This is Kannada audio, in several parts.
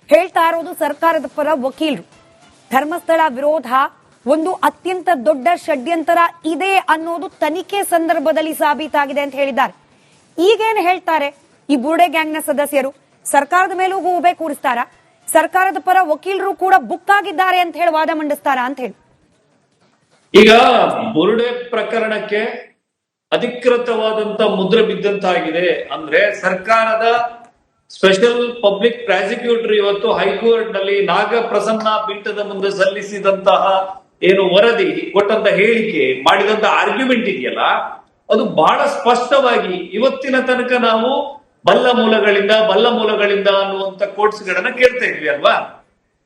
ಹೇಳ್ತಾ ಇರೋದು ಸರ್ಕಾರದ ಪರ ವಕೀಲರು. ಧರ್ಮಸ್ಥಳ ವಿರೋಧ ಒಂದು ಅತ್ಯಂತ ದೊಡ್ಡ ಷಡ್ಯಂತರ ಇದೆ ಅನ್ನೋದು ತನಿಖೆ ಸಂದರ್ಭದಲ್ಲಿ ಸಾಬೀತಾಗಿದೆ ಅಂತ ಹೇಳಿದ್ದಾರೆ. ಈಗೇನು ಹೇಳ್ತಾರೆ ಈ ಬುರ್ಡೆ ಗ್ಯಾಂಗ್ನ ಸದಸ್ಯರು? ಸರ್ಕಾರದ ಮೇಲೂ ಗೂಬೆ ಕೂರಿಸ್ತಾರ, ಸರ್ಕಾರದ ಪರ ವಕೀಲರು ಕೂಡ ಬುಕ್ ಆಗಿದ್ದಾರೆ ಅಂತ ಹೇಳಿ ವಾದ ಮಂಡಿಸ್ತಾರ ಅಂತ ಹೇಳಿ. ಈಗ ಬುರ್ಡೆ ಪ್ರಕರಣಕ್ಕೆ ಅಧಿಕೃತವಾದಂತ ಮುದ್ರೆ ಬಿದ್ದಂತಾಗಿದೆ. ಅಂದ್ರೆ ಸರ್ಕಾರದ ಸ್ಪೆಷಲ್ ಪಬ್ಲಿಕ್ ಪ್ರಾಸಿಕ್ಯೂಟರ್ ಇವತ್ತು ಹೈಕೋರ್ಟ್ ನಲ್ಲಿ ನಾಗಪ್ರಸನ್ನ ಪೀಠದ ಮುಂದೆ ಸಲ್ಲಿಸಿದಂತಹ ಏನು ವರದಿ ಕೊಟ್ಟಂತ ಹೇಳಿಕೆ ಮಾಡಿದಂತ ಆರ್ಗ್ಯುಮೆಂಟ್ ಇದೆಯಲ್ಲ, ಅದು ಬಹಳ ಸ್ಪಷ್ಟವಾಗಿ ಇವತ್ತಿನ ತನಕ ನಾವು ಬಲ್ಲ ಮೂಲಗಳಿಂದ ಅನ್ನುವಂತ ಕೋರ್ಟ್ಸ್ ಗಳನ್ನ ಕೇಳ್ತಾ ಇದ್ವಿ ಅಲ್ವಾ.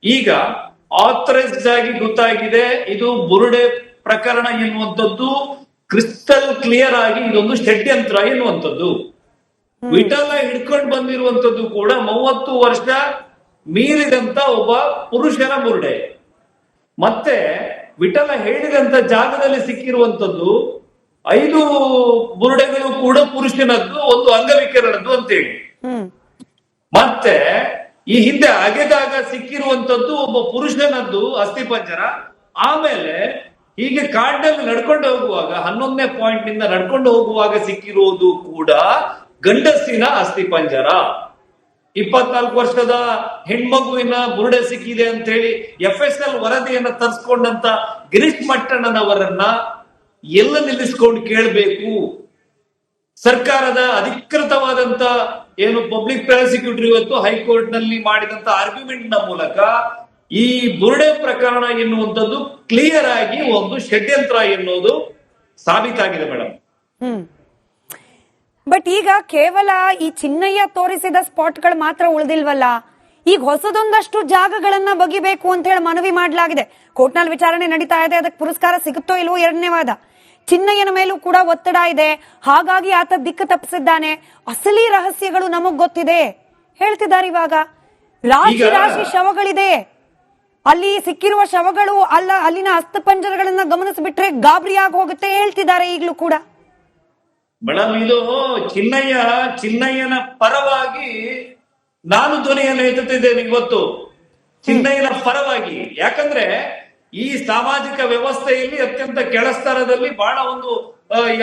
ಈಗ ಆಥರೈಸ್ಡ್ ಆಗಿ ಗೊತ್ತಾಗಿದೆ ಇದು ಬುರ್ಡೆ ಪ್ರಕರಣ ಎನ್ನುವಂಥದ್ದು ಕ್ರಿಸ್ಟಲ್ ಕ್ಲಿಯರ್ ಆಗಿ ಇದೊಂದು ಷಡ್ಯಂತ್ರ ಎನ್ನುವಂಥದ್ದು. ವಿಠಲ ಹಿಡ್ಕೊಂಡು ಬಂದಿರುವಂತದ್ದು ಕೂಡ 30 ವರ್ಷ ಮೀರಿದಂತ ಒಬ್ಬ ಪುರುಷನ ಬುರ್ಡೆ. ಮತ್ತೆ ವಿಠಲ ಹೇಳಿದಂತ ಜಾಗದಲ್ಲಿ ಸಿಕ್ಕಿರುವಂತದ್ದು 5 ಬುರ್ಡೆಗಳು ಕೂಡ ಪುರುಷನದ್ದು, ಒಂದು ಅಂಗವಿಕರಣದ್ದು ಅಂತೇಳಿ. ಮತ್ತೆ ಈ ಹಿಂದೆ ಅಗೆದಾಗ ಸಿಕ್ಕಿರುವಂತದ್ದು ಒಬ್ಬ ಪುರುಷನದ್ದು ಅಸ್ಥಿಪಂಜರ. ಆಮೇಲೆ ಹೀಗೆ ಕಾಡಿನಲ್ಲಿ ನಡ್ಕೊಂಡು ಹೋಗುವಾಗ 11ನೇ ಪಾಯಿಂಟ್ ನಿಂದ ನಡ್ಕೊಂಡು ಹೋಗುವಾಗ ಸಿಕ್ಕಿರುವುದು ಕೂಡ ಗಂಡಸಿನ ಅಸ್ಥಿಪಂಜರ. 24 ವರ್ಷದ ಹೆಣ್ಮಗುವಿನ ಬುರುಡೆ ಸಿಕ್ಕಿದೆ ಅಂತ ಹೇಳಿ FSL ವರದಿಯನ್ನ ತರಿಸ್ಕೊಂಡಂತ ಗಿರೀಶ್ ಮಟ್ಟಣ್ಣನವರನ್ನ ಎಲ್ಲ ನಿಲ್ಲಿಸ್ಕೊಂಡು ಕೇಳಬೇಕು. ಸರ್ಕಾರದ ಅಧಿಕೃತವಾದಂತ ಏನು ಪಬ್ಲಿಕ್ ಪ್ರಾಸಿಕ್ಯೂಟರ್ ಇವತ್ತು ಹೈಕೋರ್ಟ್ ನಲ್ಲಿ ಮಾಡಿದಂತ ಆರ್ಗ್ಯುಮೆಂಟ್ ನ ಮೂಲಕ ಈ ಬುರ್ಡೆ ಪ್ರಕರಣ ಎನ್ನುವಂಥದ್ದು ಕ್ಲಿಯರ್ ಆಗಿ ಒಂದು ಷಡ್ಯಂತ್ರ ಎನ್ನುವುದು ಸಾಬೀತಾಗಿದೆ ಮೇಡಮ್. ಬಟ್ ಈಗ ಕೇವಲ ಈ ಚಿನ್ನಯ್ಯ ತೋರಿಸಿದ ಸ್ಪಾಟ್ಗಳು ಮಾತ್ರ ಉಳಿದಿಲ್ವಲ್ಲ, ಈಗ ಹೊಸದೊಂದಷ್ಟು ಜಾಗಗಳನ್ನ ಬಗಿಬೇಕು ಅಂತ ಹೇಳಿ ಮನವಿ ಮಾಡಲಾಗಿದೆ. ಕೋರ್ಟ್ನಲ್ಲಿ ವಿಚಾರಣೆ ನಡೀತಾ ಇದೆ, ಅದಕ್ಕೆ ಪುರಸ್ಕಾರ ಸಿಗುತ್ತೋ ಇಲ್ವೋ ಎರಡನೇ ವಾದ. ಚಿನ್ನಯ್ಯನ ಮೇಲೂ ಕೂಡ ಒತ್ತಡ ಇದೆ, ಹಾಗಾಗಿ ಆತ ದಿಕ್ಕು ತಪ್ಪಿಸಿದ್ದಾನೆ, ಅಸಲಿ ರಹಸ್ಯಗಳು ನಮಗ್ ಗೊತ್ತಿದೆ ಹೇಳ್ತಿದ್ದಾರೆ. ಇವಾಗ ರಾಶಿ ಶವಗಳಿದೆ, ಅಲ್ಲಿ ಸಿಕ್ಕಿರುವ ಶವಗಳು ಅಲ್ಲಿನ ಅಸ್ಥಿಪಂಜರಗಳನ್ನ ಗಮನಿಸಿಬಿಟ್ರೆ ಗಾಬರಿಯಾಗಿ ಹೋಗುತ್ತೆ ಹೇಳ್ತಿದ್ದಾರೆ ಈಗಲೂ ಕೂಡ. ಮೇಡಮ್, ಇದು ಚಿನ್ನಯ್ಯನ ಪರವಾಗಿ ನಾನು ಧ್ವನಿಯನ್ನು ಎತ್ತುತ್ತಿದ್ದೇನೆ ಇವತ್ತು, ಚಿನ್ನಯ್ಯನ ಪರವಾಗಿ. ಯಾಕಂದ್ರೆ ಈ ಸಾಮಾಜಿಕ ವ್ಯವಸ್ಥೆಯಲ್ಲಿ ಅತ್ಯಂತ ಕೆಳಸ್ತರದಲ್ಲಿ ಬಹಳ ಒಂದು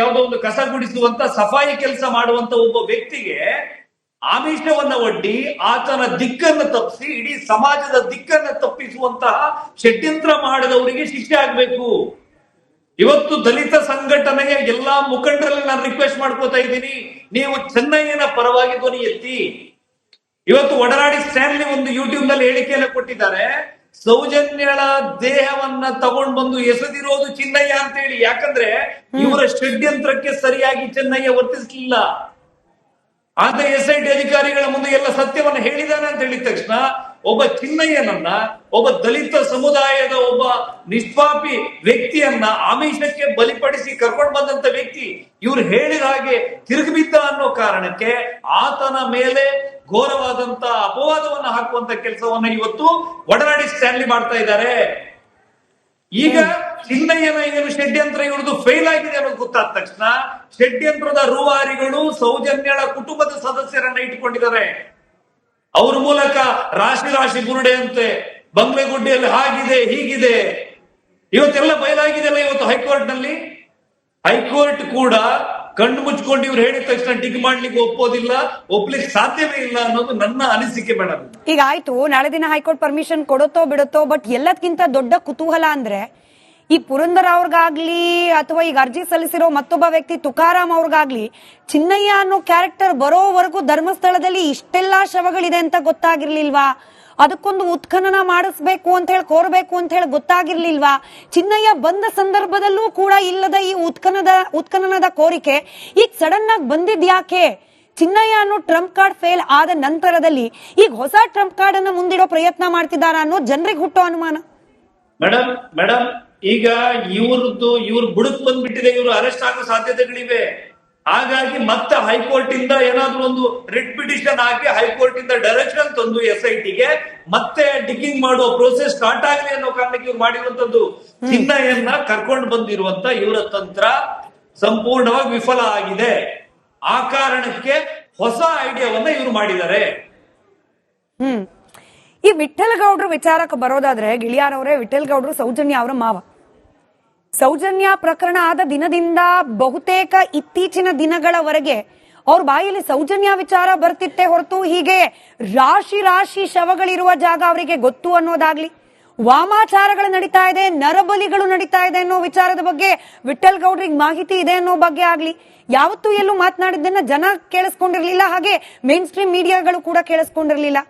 ಯಾವುದೋ ಒಂದು ಕಸ ಗುಡಿಸುವಂತ ಸಫಾಯಿ ಕೆಲಸ ಮಾಡುವಂತ ಒಬ್ಬ ವ್ಯಕ್ತಿಗೆ ಆಮಿಷವನ್ನ ಒಡ್ಡಿ ಆತನ ದಿಕ್ಕನ್ನು ತಪ್ಪಿಸಿ ಇಡೀ ಸಮಾಜದ ದಿಕ್ಕನ್ನು ತಪ್ಪಿಸುವಂತಹ ಷಡ್ಯಂತ್ರ ಮಾಡಿದವರಿಗೆ ಶಿಕ್ಷೆ ಆಗ್ಬೇಕು. ಇವತ್ತು ದಲಿತ ಸಂಘಟನೆಯ ಎಲ್ಲಾ ಮುಖಂಡರಲ್ಲಿ ನಾನು ರಿಕ್ವೆಸ್ಟ್ ಮಾಡ್ಕೋತಾ ಇದ್ದೀನಿ, ನೀವು ಚೆನ್ನಯ್ಯನ ಪರವಾಗಿ ಧ್ವನಿ ಎತ್ತಿ. ಇವತ್ತು ಒಡನಾಡಿ ಸ್ಟ್ಯಾನ್ಲಿ ಒಂದು ಯೂಟ್ಯೂಬ್ ನಲ್ಲಿ ಹೇಳಿಕೆಯನ್ನು ಕೊಟ್ಟಿದ್ದಾರೆ, ಸೌಜನ್ಯಳ ದೇಹವನ್ನ ತಗೊಂಡ್ ಬಂದು ಎಸೆದಿರೋದು ಚಿನ್ನಯ್ಯ ಅಂತ ಹೇಳಿ. ಯಾಕಂದ್ರೆ ಇವರ ಷಡ್ಯಂತ್ರಕ್ಕೆ ಸರಿಯಾಗಿ ಚೆನ್ನಯ್ಯ ವರ್ತಿಸಲಿಲ್ಲ. ಆದ್ರೆ SIT ಅಧಿಕಾರಿಗಳ ಮುಂದೆ ಎಲ್ಲ ಸತ್ಯವನ್ನ ಹೇಳಿದಾನೆ ಅಂತ ಹೇಳಿದ ತಕ್ಷಣ ಒಬ್ಬ ಚಿನ್ನಯ್ಯನನ್ನ, ಒಬ್ಬ ದಲಿತ ಸಮುದಾಯದ ಒಬ್ಬ ನಿಷ್ಪಾಪಿ ವ್ಯಕ್ತಿಯನ್ನ ಆಮಿಷಕ್ಕೆ ಬಲಿಪಡಿಸಿ ಕರ್ಕೊಂಡು ಬಂದಂತ ವ್ಯಕ್ತಿ ಇವ್ರು ಹೇಳಿದ ಹಾಗೆ ತಿರುಗಿಬಿದ್ದ ಅನ್ನೋ ಕಾರಣಕ್ಕೆ ಆತನ ಮೇಲೆ ಘೋರವಾದಂತ ಅಪವಾದವನ್ನ ಹಾಕುವಂತ ಕೆಲಸವನ್ನ ಇವತ್ತು ಒಡನಾಡಿ ಸ್ಟ್ಯಾನ್ಲಿ ಮಾಡ್ತಾ ಇದ್ದಾರೆ. ಈಗ ಚಿನ್ನಯ್ಯನ ಏನು ಷಡ್ಯಂತ್ರ ಇವ್ರದ್ದು ಫೇಲ್ ಆಗಿದೆ ಅನ್ನೋದು ಗೊತ್ತಾದ ತಕ್ಷಣ ಷಡ್ಯಂತ್ರದ ರೂವಾರಿಗಳು ಸೌಜನ್ಯಳ ಕುಟುಂಬದ ಸದಸ್ಯರನ್ನ ಇಟ್ಕೊಂಡಿದ್ದಾರೆ. ಅವ್ರ ಮೂಲಕ ರಾಶಿ ಬುರುಡೆ ಅಂತೆ, ಬಂಗ್ಲೆಗುಡ್ಡೆಯಲ್ಲಿ ಹಾಗಿದೆ ಹೀಗಿದೆ, ಇವತ್ತೆಲ್ಲ ಬಯಲಾಗಿದೆಯಲ್ಲ. ಇವತ್ತು ಹೈಕೋರ್ಟ್ ಕೂಡ ಕಣ್ಣು ಮುಚ್ಕೊಂಡು ಇವ್ರು ಹೇಳಿದ ತಕ್ಷಣ ಡಿಗ್ ಮಾಡ್ಲಿಕ್ಕೆ ಒಪ್ಪಲಿಕ್ಕೆ ಸಾಧ್ಯವೇ ಇಲ್ಲ ಅನ್ನೋದು ನನ್ನ ಅನಿಸಿಕೆ ಮೇಡಮ್. ಈಗ ಆಯ್ತು, ನಾಳೆ ದಿನ ಹೈಕೋರ್ಟ್ ಪರ್ಮಿಷನ್ ಕೊಡುತ್ತೋ ಬಿಡುತ್ತೋ, ಬಟ್ ಎಲ್ಲದಕ್ಕಿಂತ ದೊಡ್ಡ ಕುತೂಹಲ ಅಂದ್ರೆ ಈ ಪುರಂದರ್ ಅವ್ರಿಗಾಗ್ಲಿ ಅಥವಾ ಈಗ ಅರ್ಜಿ ಸಲ್ಲಿಸಿರೋ ಮತ್ತೊಬ್ಬ ವ್ಯಕ್ತಿ ತುಕಾರಾಮ್ ಅವ್ರಿಗಾಗ್ಲಿ ಚಿನ್ನಯ್ಯ ಅನ್ನೋ ಕ್ಯಾರೆಕ್ಟರ್ ಬರೋವರೆಗೂ ಧರ್ಮಸ್ಥಳದಲ್ಲಿ ಇಷ್ಟೆಲ್ಲಾ ಶವಗಳಿದೆ ಅಂತ ಗೊತ್ತಾಗಿರ್ಲಿಲ್ವಾ? ಅದಕ್ಕೊಂದು ಉತ್ಖನನ ಮಾಡಿಸ್ಬೇಕು ಅಂತ ಹೇಳಿ ಕೋರಬೇಕು ಅಂತ ಹೇಳಿ ಗೊತ್ತಾಗಿರ್ಲಿಲ್ವಾ? ಚಿನ್ನಯ್ಯ ಬಂದ ಸಂದರ್ಭದಲ್ಲೂ ಕೂಡ ಇಲ್ಲದ ಈ ಉತ್ಖನನದ ಕೋರಿಕೆ ಈಗ ಸಡನ್ ಆಗಿ ಬಂದಿದ್ಯಾಕೆ? ಚಿನ್ನಯ್ಯ ಅನ್ನೋ ಟ್ರಂಪ್ ಕಾರ್ಡ್ ಫೇಲ್ ಆದ ನಂತರದಲ್ಲಿ ಈಗ ಹೊಸ ಟ್ರಂಪ್ ಕಾರ್ಡ್ ಅನ್ನು ಮುಂದಿಡೋ ಪ್ರಯತ್ನ ಮಾಡ್ತಿದ್ದಾರ ಅನ್ನೋ ಜನರಿಗೆ ಹುಟ್ಟೋ ಅನುಮಾನ. ಮೇಡಮ್ ಈಗ ಇವ್ರ ಬುಡಕ್ ಬಂದ್ಬಿಟ್ಟಿದೆ, ಇವರು ಅರೆಸ್ಟ್ ಆಗೋ ಸಾಧ್ಯತೆಗಳಿವೆ. ಹಾಗಾಗಿ ಮತ್ತೆ ಹೈಕೋರ್ಟ್ ಇಂದ ಏನಾದ್ರೂ ಒಂದು ರಿಟ್ ಪಿಟಿಷನ್ ಹಾಕಿ ಹೈಕೋರ್ಟ್ ಇಂದ ಡೈರೆಕ್ಷನ್ ತಂದು SITಗೆ ಮತ್ತೆ ಡಿಗ್ಗಿಂಗ್ ಮಾಡುವ ಪ್ರೋಸೆಸ್ ಸ್ಟಾರ್ಟ್ ಆಗಲಿ ಅನ್ನೋ ಕಾರಣಕ್ಕೆ ಇವ್ರು ಮಾಡಿರುವಂತದ್ದು. ಚಿನ್ನಯ್ಯನ ಕರ್ಕೊಂಡು ಬಂದಿರುವಂತ ಇವರ ತಂತ್ರ ಸಂಪೂರ್ಣವಾಗಿ ವಿಫಲ ಆಗಿದೆ. ಆ ಕಾರಣಕ್ಕೆ ಹೊಸ ಐಡಿಯಾವನ್ನ ಇವರು ಮಾಡಿದ್ದಾರೆ. ಈ ವಿಠಲ್ ಗೌಡ್ರ ವಿಚಾರಕ್ಕೆ ಬರೋದಾದ್ರೆ ಗಿಳಿಯಾರವರೇ, ವಿಠಲ್ ಗೌಡ್ರು ಸೌಜನ್ಯ ಅವರ ಮಾವ. ಸೌಜನ್ಯ ಪ್ರಕರಣ ಆದ ದಿನದಿಂದ ಬಹುತೇಕ ಇತ್ತೀಚಿನ ದಿನಗಳವರೆಗೆ ಅವ್ರ ಬಾಯಲ್ಲಿ ಸೌಜನ್ಯ ವಿಚಾರ ಬರ್ತಿತ್ತೆ ಹೊರತು ಹೀಗೆ ರಾಶಿ ರಾಶಿ ಶವಗಳಿರುವ ಜಾಗ ಅವರಿಗೆ ಗೊತ್ತು ಅನ್ನೋದಾಗ್ಲಿ, ವಾಮಾಚಾರಗಳು ನಡೀತಾ ಇದೆ, ನರಬಲಿಗಳು ನಡೀತಾ ಇದೆ ಅನ್ನೋ ವಿಚಾರದ ಬಗ್ಗೆ ವಿಠಲ್ ಗೌಡ್ರಿಗೆ ಮಾಹಿತಿ ಇದೆ ಅನ್ನೋ ಬಗ್ಗೆ ಆಗ್ಲಿ ಯಾವತ್ತೂ ಎಲ್ಲೂ ಮಾತನಾಡಿದ್ದನ್ನ ಜನ ಕೇಳಿಸ್ಕೊಂಡಿರ್ಲಿಲ್ಲ, ಹಾಗೆ ಮೇನ್ ಸ್ಟ್ರೀಮ್ ಮೀಡಿಯಾಗಳು ಕೂಡ ಕೇಳಿಸ್ಕೊಂಡಿರ್ಲಿಲ್ಲ.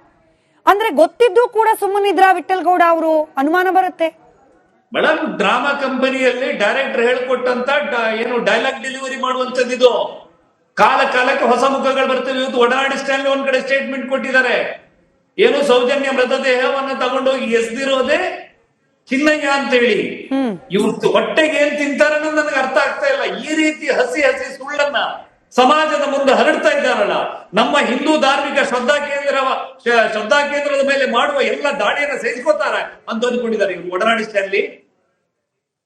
ಅಂದ್ರೆ ಗೊತ್ತಿದ್ದು ಕೂಡ ಸುಮ್ಮನಿದ್ರ ವಿಠಲ್ ಗೌಡ ಅವರು? ಅನುಮಾನ ಬರುತ್ತೆ. ಮೇಡಮ್, ಡ್ರಾಮಾ ಕಂಪನಿಯಲ್ಲಿ ಡೈರೆಕ್ಟರ್ ಹೇಳ್ಕೊಟ್ಟಂತ ಏನು ಡೈಲಾಗ್ ಡೆಲಿವರಿ ಮಾಡುವಂತದ್ದು. ಕಾಲ ಕಾಲಕ್ಕೆ ಹೊಸ ಮುಖಗಳು ಬರ್ತವೆ. ಇವತ್ತು ಒಡನಾಡಿ ಸ್ಟ್ಯಾನ್ಲಿ ಒಂದ್ ಕಡೆ ಸ್ಟೇಟ್ಮೆಂಟ್ ಕೊಟ್ಟಿದ್ದಾರೆ, ಏನು ಸೌಜನ್ಯ ಮೃತದೇಹವನ್ನು ತಗೊಂಡೋಗಿ ಎಸ್ದಿರೋದೇ ಚಿನ್ನಯ್ಯ ಅಂತ ಹೇಳಿ. ಇವತ್ತು ಹೊಟ್ಟೆಗೆ ಏನ್ ತಿಂತಾರ ಅನ್ನೋದು ನನಗೆ ಅರ್ಥ ಆಗ್ತಾ ಇಲ್ಲ. ಈ ರೀತಿ ಹಸಿ ಹಸಿ ಸುಳ್ಳನ್ನ ಸಮಾಜದ ಮುಂದೆ ಹರಡ್ತಾ ಇದ್ದಾರಲ್ಲ. ನಮ್ಮ ಹಿಂದೂ ಧಾರ್ಮಿಕ ಶ್ರದ್ಧಾ ಕೇಂದ್ರದ ಮೇಲೆ ಮಾಡುವ ಎಲ್ಲ ದಾಳಿಯನ್ನ ಸಹಿಸ್ಕೋತಾರೆ ಅಂತ ಅಂದ್ಕೊಂಡಿದ್ದಾರೆ ಇವರು ಒಡನಾಡಿ ಸ್ಟ್ಯಾನ್ಲಿ.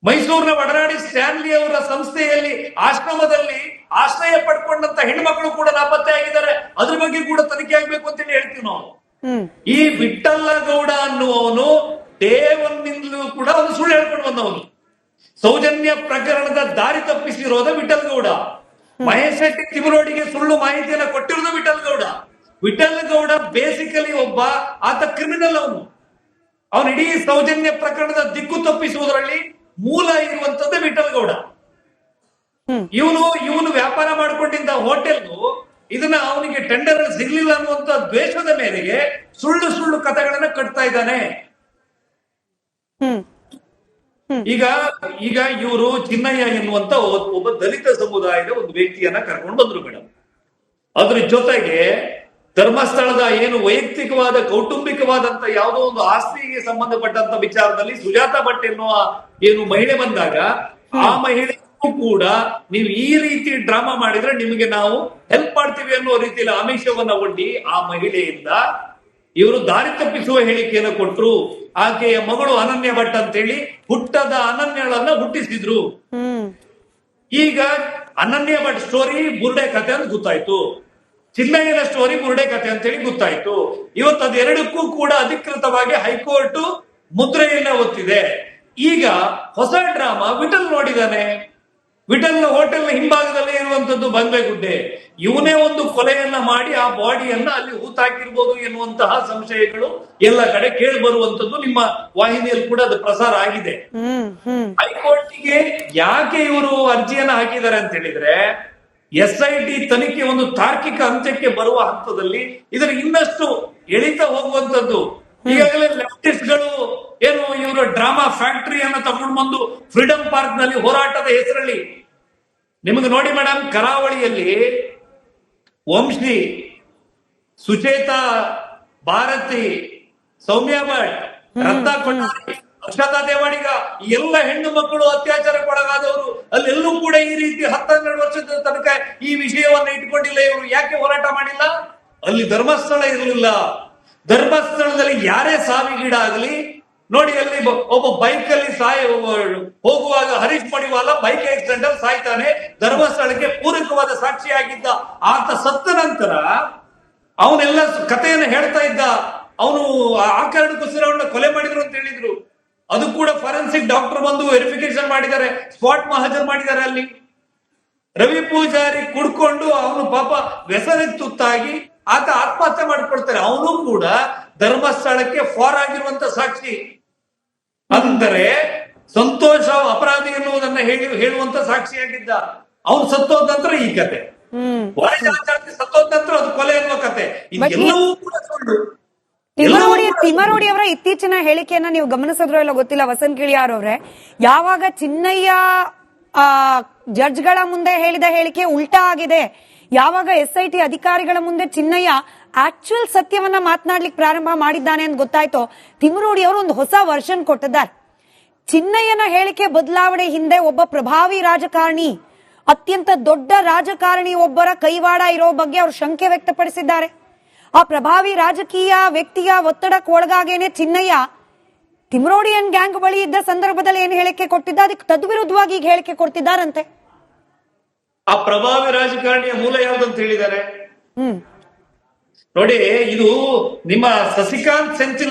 ಮೈಸೂರಿನ ಒಡನಾಡಿ ಸ್ಟ್ಯಾನ್ಲಿ ಅವರ ಸಂಸ್ಥೆಯಲ್ಲಿ ಆಶ್ರಮದಲ್ಲಿ ಆಶ್ರಯ ಪಡ್ಕೊಂಡಂತ ಹೆಣ್ಮಕ್ಳು ಕೂಡ ನಾಪತ್ತೆ ಆಗಿದ್ದಾರೆ. ಅದ್ರ ಬಗ್ಗೆ ಕೂಡ ತನಿಖೆ ಆಗ್ಬೇಕು ಅಂತೇಳಿ ಹೇಳ್ತೀವಿ ನಾವು. ಈ ವಿಠಲ್ಲ ಗೌಡ ಅನ್ನುವವನು ಡೇ ಒನ್ನಿಂದಲೂ ಕೂಡ ಒಂದು ಸುಳ್ಳು ಹೇಳ್ಕೊಂಡು ಬಂದವನು. ಸೌಜನ್ಯ ಪ್ರಕರಣದ ದಾರಿ ತಪ್ಪಿಸಿರೋದ ವಿಠಲ್ ಗೌಡ. ಮಹೇಶ್ ಶೆಟ್ಟಿ ತಿಮರೋಡಿಗೆ ಸುಳ್ಳು ಮಾಹಿತಿಯನ್ನ ಕೊಟ್ಟಿರೋದು ವಿಠಲ್ ಗೌಡ. ವಿಠಲ್ ಗೌಡ ಬೇಸಿಕಲಿ ಆತ ಕ್ರಿಮಿನಲ್. ಅವನು ಇಡೀ ಸೌಜನ್ಯ ಪ್ರಕರಣದ ದಿಕ್ಕು ತಪ್ಪಿಸುವುದರಲ್ಲಿ ಮೂಲ ಇರುವಂತದ್ದೇ ವಿಠಲ್ ಗೌಡ. ಇವನು ವ್ಯಾಪಾರ ಮಾಡ್ಕೊಂಡಿದ್ದ ಹೋಟೆಲ್ನು ಇದನ್ನ ಅವನಿಗೆ ಟೆಂಡರ್ ಸಿಗ್ಲಿಲ್ಲ ಅನ್ನುವಂತ ದ್ವೇಷದ ಮೇರೆಗೆ ಸುಳ್ಳು ಸುಳ್ಳು ಕಥೆಗಳನ್ನ ಕಟ್ತಾ ಇದ್ದಾನೆ. ಈಗ ಇವರು ಚಿನ್ನಯ್ಯ ಎನ್ನುವಂತ ಒಬ್ಬ ದಲಿತ ಸಮುದಾಯದ ಒಂದು ವ್ಯಕ್ತಿಯನ್ನ ಕರ್ಕೊಂಡು ಬಂದ್ರು ಮೇಡಮ್. ಅದ್ರ ಜೊತೆಗೆ ಧರ್ಮಸ್ಥಳದ ಏನು ವೈಯಕ್ತಿಕವಾದ ಕೌಟುಂಬಿಕವಾದಂತ ಯಾವುದೋ ಒಂದು ಆಸ್ತಿಗೆ ಸಂಬಂಧಪಟ್ಟಂತ ವಿಚಾರದಲ್ಲಿ ಸುಜಾತ ಭಟ್ ಎನ್ನುವ ಏನು ಮಹಿಳೆ ಬಂದಾಗ ಆ ಮಹಿಳೆ ಕೂಡ ನೀವು ಈ ರೀತಿ ಡ್ರಾಮಾ ಮಾಡಿದ್ರೆ ನಿಮಗೆ ನಾವು ಹೆಲ್ಪ್ ಮಾಡ್ತೀವಿ ಅನ್ನೋ ರೀತಿಯಲ್ಲಿ ಆಮಿಷವನ್ನ ಒಡ್ಡಿ ಆ ಮಹಿಳೆಯಿಂದ ಇವರು ದಾರಿ ತಪ್ಪಿಸುವ ಹೇಳಿಕೆಯನ್ನು ಕೊಟ್ರು. ಆಕೆಯ ಮಗಳು ಅನನ್ಯ ಭಟ್ ಅಂತೇಳಿ ಹುಟ್ಟದ ಅನನ್ಯಳನ್ನ ಹುಟ್ಟಿಸಿದ್ರು. ಈಗ ಅನನ್ಯ ಭಟ್ ಸ್ಟೋರಿ ಬುರುಡೆ ಕಥೆ ಅಂತ ಗೊತ್ತಾಯ್ತು, ಚಿನ್ನಯ್ಯನ ಸ್ಟೋರಿ ಬುರುಡೆ ಕಥೆ ಅಂತ ಹೇಳಿ ಗೊತ್ತಾಯ್ತು. ಇವತ್ತು ಅದೆರಡಕ್ಕೂ ಕೂಡ ಅಧಿಕೃತವಾಗಿ ಹೈಕೋರ್ಟ್ ಮುದ್ರೆಯನ್ನ ಒತ್ತಿದೆ. ಈಗ ಹೊಸ ಡ್ರಾಮಾ ವಿಠಲ್ ನೋಡಿದಾನೆ. ವಿಠಲ್ನ ಹೋಟೆಲ್ ಹಿಂಭಾಗದಲ್ಲಿ ಇರುವಂತದ್ದು ಬಂಗ್ಲೆಗುಡ್ಡೆ. ಇವನೇ ಒಂದು ಕೊಲೆಯನ್ನ ಮಾಡಿ ಆ ಬಾಡಿಯನ್ನ ಅಲ್ಲಿ ಹೂತಾಕಿರ್ಬೋದು ಎನ್ನುವಂತಹ ಸಂಶಯಗಳು ಎಲ್ಲ ಕಡೆ ಕೇಳಿ ಬರುವಂತದ್ದು ನಿಮ್ಮ ವಾಹಿನಿಯಲ್ಲಿ ಕೂಡ ಅದು ಪ್ರಸಾರ ಆಗಿದೆ. ಹೈಕೋರ್ಟ್ಗೆ ಯಾಕೆ ಇವರು ಅರ್ಜಿಯನ್ನ ಹಾಕಿದ್ದಾರೆ ಅಂತ ಹೇಳಿದ್ರೆ, SIT ತನಿಖೆ ಒಂದು ತಾರ್ಕಿಕ ಅಂತ್ಯಕ್ಕೆ ಬರುವ ಹಂತದಲ್ಲಿ ಇದರ ಇನ್ನಷ್ಟು ಎಳಿತಾ ಹೋಗುವಂತದ್ದು. ಈಗಾಗಲೇ ಲೆಫ್ಟಿಸ್ಟ್ಗಳು ಏನು ಇವರ ಡ್ರಾಮಾ ಫ್ಯಾಕ್ಟರಿಯನ್ನ ತಗೊಂಡು ಬಂದು ಫ್ರೀಡಂ ಪಾರ್ಕ್ ನಲ್ಲಿ ಹೋರಾಟದ ಹೆಸರಲ್ಲಿ ನಿಮಗೆ ನೋಡಿ ಮೇಡಮ್, ಕರಾವಳಿಯಲ್ಲಿ ವಂಶಿ, ಸುಚೇತಾ, ಭಾರತಿ, ಸೌಮ್ಯ ಭಟ್, ರತ್ನಾ ಕೊಟ್ಟಾರಿ, ಅಕ್ಷತಾ ದೇವಾಡಿಗ ಎಲ್ಲ ಹೆಣ್ಣು ಮಕ್ಕಳು ಅತ್ಯಾಚಾರಕ್ಕೊಳಗಾದವರು ಅಲ್ಲೆಲ್ಲೂ ಕೂಡ ಈ ರೀತಿ 10-12 ವರ್ಷದ ತನಕ ಈ ವಿಷಯವನ್ನ ಇಟ್ಕೊಂಡಿಲ್ಲ. ಇವರು ಯಾಕೆ ಹೋರಾಟ ಮಾಡಿಲ್ಲ? ಅಲ್ಲಿ ಧರ್ಮಸ್ಥಳ ಇರಲಿಲ್ಲ. ಧರ್ಮಸ್ಥಳದಲ್ಲಿ ಯಾರೇ ಸಾವಿಗೀಡಾಗಲಿ ನೋಡಿ, ಅಲ್ಲಿ ಒಬ್ಬ ಬೈಕ್ ಅಲ್ಲಿ ಹೋಗುವಾಗ ಹರೀಶ್ ಮಡಿವಾಲ ಬೈಕ್ ಆಕ್ಸಿಡೆಂಟ್ ಅಲ್ಲಿ ಸಾಯ್ತಾನೆ. ಧರ್ಮಸ್ಥಳಕ್ಕೆ ಪೂರಕವಾದ ಸಾಕ್ಷಿಯಾಗಿದ್ದ ಆತ ಸತ್ತ ನಂತರ ಅವನೆಲ್ಲ ಕಥೆಯನ್ನು ಹೇಳ್ತಾ ಇದ್ದ. ಅವನು ಆ ಕಾರಣಕ್ಕೋಸ್ಕರ ಅವನ್ನ ಕೊಲೆ ಮಾಡಿದ್ರು ಅಂತ ಹೇಳಿದ್ರು. ಅದು ಕೂಡ ಫಾರೆನ್ಸಿಕ್ ಡಾಕ್ಟರ್ ಬಂದು ವೆರಿಫಿಕೇಶನ್ ಮಾಡಿದ್ದಾರೆ, ಸ್ಪಾಟ್ ಮಹಾಜರ್ ಮಾಡಿದ್ದಾರೆ. ಅಲ್ಲಿ ರವಿ ಪೂಜಾರಿ ಕುಡ್ಕೊಂಡು ಅವನು ಪಾಪ ವ್ಯಸನಕ್ಕೆ ತುತ್ತಾಗಿ ಆತ ಆತ್ಮಹತ್ಯೆ ಮಾಡಿಕೊಳ್ತಾರೆ. ಅವನು ಕೂಡ ಧರ್ಮಸ್ಥಳಕ್ಕೆ ಫಾರ್ ಆಗಿರುವಂತ ಸಾಕ್ಷಿ. ಅಂದರೆ ಸಂತೋಷ ಅಪರಾಧಿ ಎನ್ನುವುದನ್ನ ಹೇಳುವಂತ ಸಾಕ್ಷಿಯಾಗಿದ್ದ. ಅವನು ಸತ್ತೋದ ನಂತರ ಈ ಕತೆ, ಸತ್ತೋದ ನಂತರ ಅದು ಕೊಲೆ ಎನ್ನುವ ಕತೆ, ಇದೆಲ್ಲವೂ ಕೂಡ ಸುಳ್ಳು. ತಿಮರೋಡಿ ಅವರ ಇತ್ತೀಚಿನ ಹೇಳಿಕೆಯನ್ನ ನೀವು ಗಮನಿಸಿದ್ರೋ ಇಲ್ಲ ಗೊತ್ತಿಲ್ಲ, ವಸಂತ್ ಗಿಳಿಯಾರ್ ಅವರೇ. ಯಾವಾಗ ಚಿನ್ನಯ್ಯ ಜಡ್ಜ್ಗಳ ಮುಂದೆ ಹೇಳಿದ ಹೇಳಿಕೆ ಉಲ್ಟಾ ಆಗಿದೆ, ಯಾವಾಗ SIT ಅಧಿಕಾರಿಗಳ ಮುಂದೆ ಚಿನ್ನಯ್ಯ ಆಕ್ಚುಯಲ್ ಸತ್ಯವನ್ನ ಮಾತನಾಡ್ಲಿಕ್ಕೆ ಪ್ರಾರಂಭ ಮಾಡಿದ್ದಾನೆ ಅಂತ ಗೊತ್ತಾಯ್ತೋ, ತಿಮರೋಡಿ ಅವರು ಒಂದು ಹೊಸ ವರ್ಷನ್ ಕೊಟ್ಟಿದ್ದಾರೆ. ಚಿನ್ನಯ್ಯನ ಹೇಳಿಕೆ ಬದಲಾವಣೆ ಹಿಂದೆ ಒಬ್ಬ ಪ್ರಭಾವಿ ರಾಜಕಾರಣಿ, ಅತ್ಯಂತ ದೊಡ್ಡ ರಾಜಕಾರಣಿ ಒಬ್ಬರ ಕೈವಾಡ ಇರೋ ಬಗ್ಗೆ ಅವರು ಶಂಕೆ ವ್ಯಕ್ತಪಡಿಸಿದ್ದಾರೆ. ಆ ಪ್ರಭಾವಿ ರಾಜಕೀಯ ವ್ಯಕ್ತಿಯ ಒತ್ತಡಕ್ಕೆ ಒಳಗಾಗೇನೆ ಚಿನ್ನಯ್ಯ ತಿಮರೋಡಿಯನ್ ಗ್ಯಾಂಗ್ ಬಳಿ ಇದ್ದ ಸಂದರ್ಭದಲ್ಲಿ ಏನು ಹೇಳಿಕೆ ಕೊಟ್ಟಿದ್ದ, ಅದಕ್ಕೆ ತದ್ವಿರುದ್ಧವಾಗಿ ಈಗ ಹೇಳಿಕೆ ಕೊಡ್ತಿದ್ದಾರಂತೆ. ಆ ಪ್ರಭಾವಿ ರಾಜಕಾರಣಿಯ ಮೂಲ ಯಾವ್ದಂತ ಹೇಳಿದ್ದಾರೆ ನೋಡಿ. ಇದು ನಿಮ್ಮ ಸಸಿಕಾಂತ್ ಸೆಂಥಿಲ್